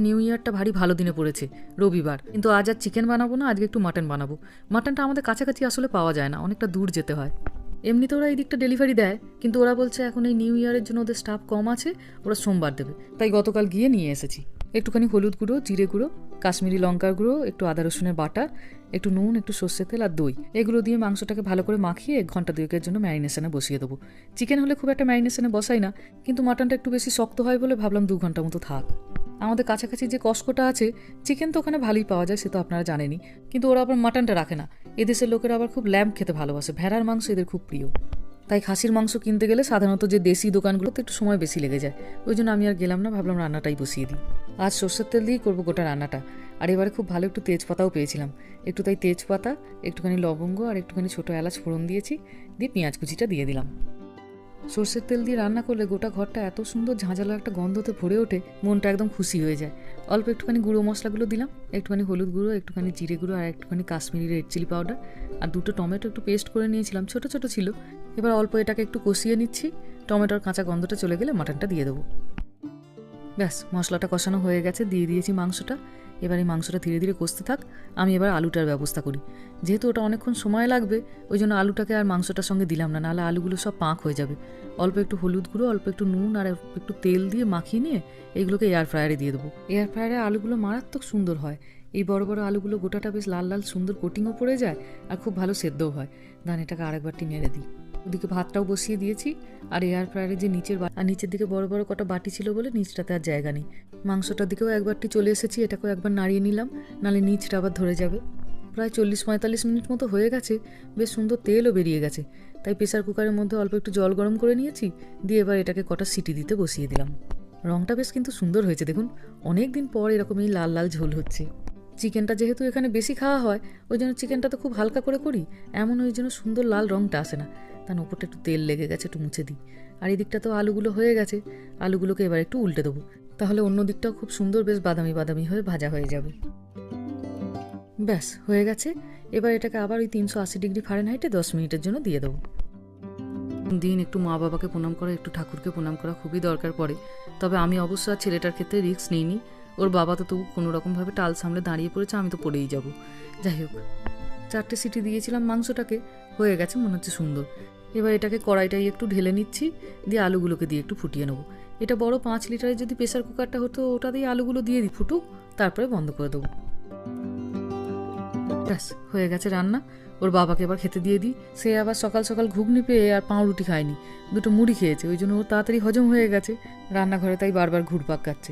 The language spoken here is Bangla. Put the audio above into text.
নিউ ইয়ারটা ভারী ভালো দিনে পড়েছে, রবিবার। কিন্তু আজ আর চিকেন বানাবো না, আজকে একটু মাটন বানাবো। মাটনটা আমাদের কাছাকাছি আসলে পাওয়া যায় না, অনেকটা দূর যেতে হয়। এমনিতে ওরা এই দিকটা ডেলিভারি দেয়, কিন্তু ওরা বলছে এখন এই নিউ ইয়ারের জন্য ওদের স্টাফ কম আছে, ওরা সোমবার দেবে। তাই গতকাল গিয়ে নিয়ে এসেছি। একটুখানি হলুদ গুঁড়ো, জিরে গুঁড়ো, কাশ্মীরি লঙ্কার গুঁড়ো, একটু আদা রসুনের বাটা, একটু নুন, একটু সর্ষের তেল আর দই, এগুলো দিয়ে মাংসটাকে ভালো করে মাখিয়ে 1 ঘন্টা 2-এর জন্য ম্যারিনেশনে বসিয়ে দেবো। চিকেন হলে খুব একটা ম্যারিনেশনে বসাই না, কিন্তু মাটনটা একটু বেশি শক্ত হয় বলে ভাবলাম 2 ঘন্টা মতো থাক। আমাদের কাছাকাছি যে কস্কোটা আছে, চিকেন তো ওখানে ভালোই পাওয়া যায়, সে তো আপনারা জানেনই, কিন্তু ওরা আবার মাটনটা রাখে না। এদেশের লোকেরা আবার খুব ল্যাম্ব খেতে ভালোবাসে, ভেড়ার মাংস এদের খুব প্রিয়। তাই খাসির মাংস কিনতে গেলে সাধারণত যে দেশি দোকানগুলোতে একটু সময় বেশি লেগে যায়, ওই জন্য আমি আর গেলাম না, ভাবলাম রান্নাটাই বসিয়ে দিই। আজ সর্ষের তেল দিয়েই করবো গোটা রান্নাটা। আর এবারে খুব ভালো একটু তেজপাতাও পেয়েছিলাম, একটু তাই তেজপাতা, একটুখানি লবঙ্গ আর একটুখানি ছোটো এলাচ ফোড়ন দিয়েছি, দিয়ে পেঁয়াজ কুচিটা দিয়ে দিলাম। সর্ষের তেল দিয়ে রান্না করলে গোটা ঘরটা এত সুন্দর ঝাঁঝালো একটা গন্ধতে ভরে ওঠে, মনটা একদম খুশি হয়ে যায়। অল্প একটুখানি গুঁড়ো মশলাগুলো দিলাম, একটুখানি হলুদ গুঁড়ো, একটুখানি জিরে গুঁড়ো আর একটুখানি কাশ্মীরি রেড চিলি পাউডার, আর 2টো টমেটো একটু পেস্ট করে নিয়েছিলাম, ছোট ছোট ছিল। এবার অল্প এটাকে একটু কষিয়ে নিচ্ছি, টমেটোর কাঁচা গন্ধটা চলে গেলে মাটনটা দিয়ে দেবো। ব্যাস, মশলাটা কষানো হয়ে গেছে, দিয়ে দিয়েছি মাংসটা। এবার এই মাংসটা ধীরে ধীরে কষতে থাক, আমি এবার আলুটার ব্যবস্থা করি। যেহেতু ওটা অনেকক্ষণ সময় লাগবে, ওই জন্য আলুটাকে আর মাংসটার সঙ্গে দিলাম না, নাহলে আলুগুলো সব পাঁক হয়ে যাবে। অল্প একটু হলুদ গুঁড়ো, অল্প একটু নুন আর একটু তেল দিয়ে মাখিয়ে নিয়ে এইগুলোকে এয়ার ফ্রায়ারে দিয়ে দেবো। এয়ার ফ্রায়ারে আলুগুলো মারাত্মক সুন্দর হয়। এই বড় বড় আলুগুলো গোটাটা বেশ লাল লাল সুন্দর কোটিংও পড়ে যায়, আর খুব ভালো সেদ্ধও হয়। ধান এটাকে আরেকবারটি নেড়ে দিই। ওদিকে ভাতটাও বসিয়ে দিয়েছি, আর এয়ার ফ্রায়ারে যে নিচের দিকে বড় বড় কটা বাটি ছিল বলে নিচটাতে আর জায়গা নেই। মাংসটার দিকেও একবারটি চলে এসেছি, এটাকেও একবার নাড়িয়ে নিলাম, নাহলে নিচটা আবার ধরে যাবে। প্রায় 40-45 মিনিট মতো হয়ে গেছে, বেশ সুন্দর তেলও বেরিয়ে গেছে। তাই প্রেসার কুকারের মধ্যে অল্প একটু জল গরম করে নিয়েছি, দিয়ে এবার এটাকে কটা সিটি দিতে বসিয়ে দিলাম। রঙটা বেশ কিন্তু সুন্দর হয়েছে, দেখুন অনেক দিন পর এরকমই লাল লাল ঝোল হচ্ছে। চিকেনটা যেহেতু এখানে বেশি খাওয়া হয়, ওই জন্য চিকেনটা তো খুব হালকা করে করি, এমন ওই জন্য সুন্দর লাল রঙটা আসে না। তার উপরটা একটু তেল লেগে গেছে, একটু মুছে দিই। আর এই দিকটা তো আলুগুলো হয়ে গেছে, আলুগুলোকে এবার একটু উল্টে দেবো, তাহলে অন্য দিকটাও খুব সুন্দর বেশ বাদামি বাদামি হয়ে ভাজা হয়ে যাবে। ব্যাস হয়ে গেছে। এবার এটাকে আবার ওই 380 ডিগ্রি ফারেনহাইটে 10 মিনিটের জন্য দিয়ে দেবো। দিন একটু মা বাবাকে প্রণাম করা, একটু ঠাকুরকে প্রণাম করা খুবই দরকার পড়ে। তবে আমি অবশ্য আর ছেলেটার ক্ষেত্রে রিস্ক নিইনি, ওর বাবা তো তবু কোনো রকমভাবে টাল সামলে দাঁড়িয়ে পড়েছে, আমি তো পড়েই যাব। যাই হোক, 4টে সিটি দিয়েছিলাম মাংসটাকে, হয়ে গেছে মনে হচ্ছে সুন্দর। এবার এটাকে কড়াইটাই একটু ঢেলে নিচ্ছি, দিয়ে আলুগুলোকে দিয়ে একটু ফুটিয়ে নেবো। এটা বড় 5 লিটারের যদি প্রেসার কুকারটা হতো, ওটা দিয়ে আলুগুলো দিয়ে দিই, ফুটুক, তারপরে বন্ধ করে দেবো। ব্যাস হয়ে গেছে রান্না। ওর বাবাকে এবার খেতে দিয়ে দিই। সে আবার সকাল সকাল ঘুগনি পেয়ে আর পাউরুটি খায়নি, 2টো মুড়ি খেয়েছে, ওই জন্য ওর তাড়াতাড়ি হজম হয়ে গেছে। রান্নাঘরে তাই বারবার ঘুরপাক খাচ্ছে।